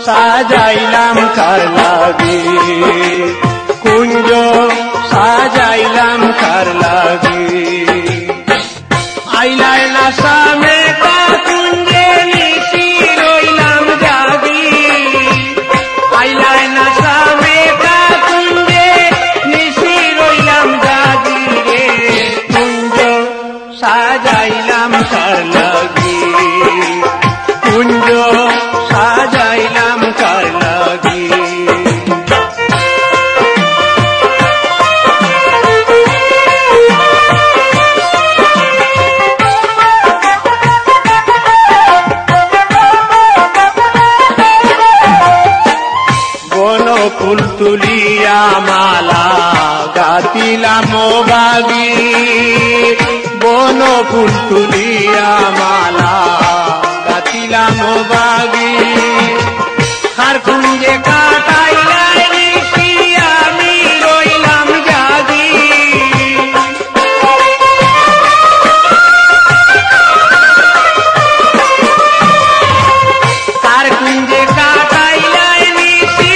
সাজাইলাম কার লাগি, কুঞ্জ সাজাইলাম কার লাগি। আইলাই না সামে কা কুঞ্জে নিশি রইলাম জাগি, আইলাই না সামে কা কুঞ্জে নিশি রইলাম জাগি রে, কুঞ্জ সাজাইলাম কার লাগি, কুঞ্জ সাজাইলাম কার লাগি। ফুল তুলিয়া মালা গাতিলাম বাগি, বন ফুল তুলিয়া মালা গাতিলাম বাগি। কার কুঞ্জে কাটাইলাই নিশি আমি রইলাম জাগি, কার কুঞ্জে কাটাইলাই নিশি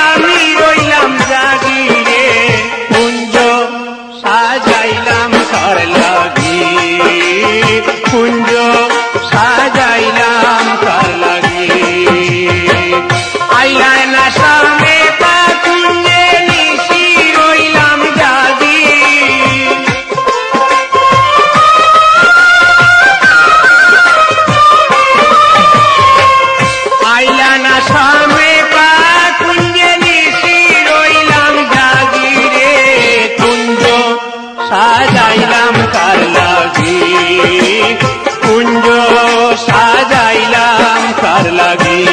আমি রইলাম জাগি রে, কুঞ্জ সাজাইলাম কার লাগি, কুঞ্জ সাজাইলাম কার লাগি। আইলাই না সামনে কা কুঞ্জে নিশি রইলাম জাগি, আইলা না সামনে কা কুঞ্জে নিশি রইলাম জাগি রে, কুঞ্জ সাজাইলাম কার লাগি, কুঞ্জ সাজাইলাম কার লাগি।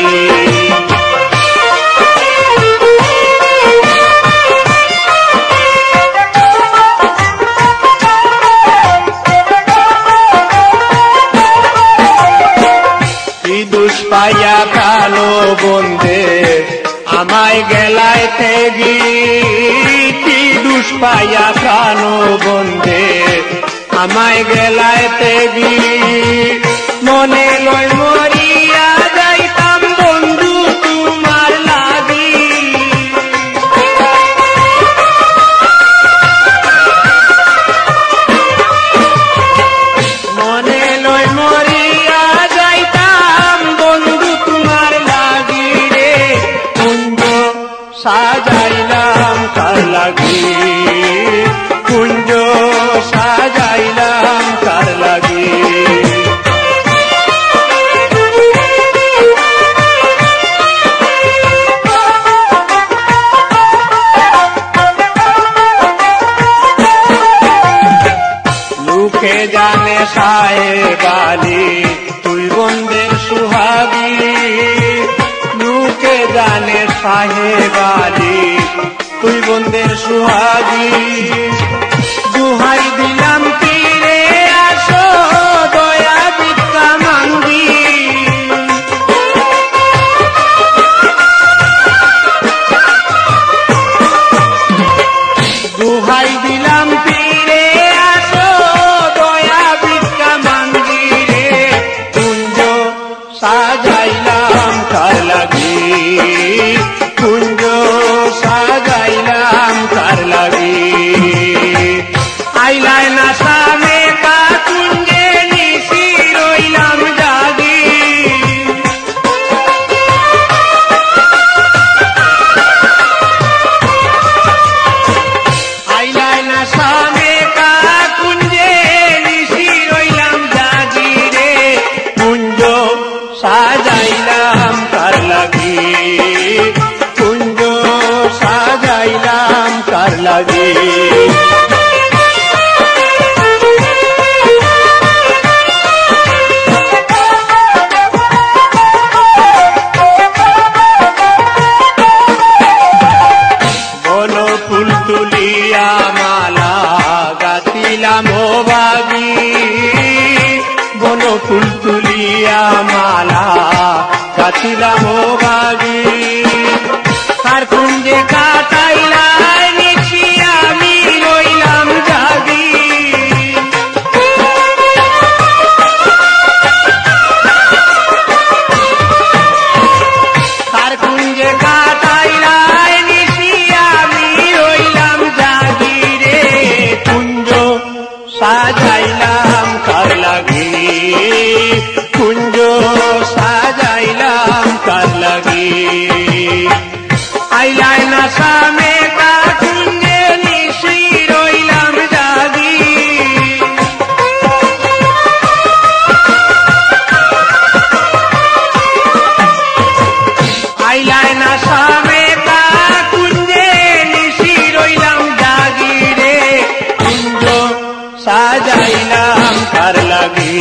কি দুষ পাইয়া কালো বন্দে আমায় গেলায় তেগি, কি দুষ পাইয়া কালো বন্দে আমায় গেলায় তেগি। মনে লয় মরিয়া যাইতাম বন্ধু তোমার লাগি, মনে লয় মরিয়া যাইতাম বন্ধু তোমার লাগি রে, কুঞ্জ সাজাইলাম কার লাগি, কুঞ্জ সাজাইলাম কার লাগি। লোকে জানে সাহেবালি তুই বন্দের সুহাগী, লোকে জানে সাহেবালি তুই বন্দের সুহাগী। দুহাই দিলাম তীরে আসো দয়া ভিক্ষা মাঙ্গি, দুহাই দিলাম তীরে আসো দয়া ভিক্ষা মাঙ্গি রে, কুঞ্জ সাজাইলাম কার লাগি, কুঞ্জ সাজাইলাম কার লাগি। আইলাই না সামে কা কুঞ্জে নিশি রইলাম জাগি, আইলাই না সামে কা কুঞ্জে নিশি রইলাম জাগি রে, কুঞ্জ সাজাইলাম কার লাগি, কুঞ্জ সাজাইলাম কার লাগি। বন ফুল তুলিয়া মালা গাতিলাম বাগি, বন ফুল তুলিয়া মালা গাতিলাম বাগি। কার কুঞ্জে কাটাইলাই নিশি আমি আইলায় না সমেতা কুঞ্জে নিশি রইলাম জাগি রে কুঞ্জ সাজাইলাম কার লাগি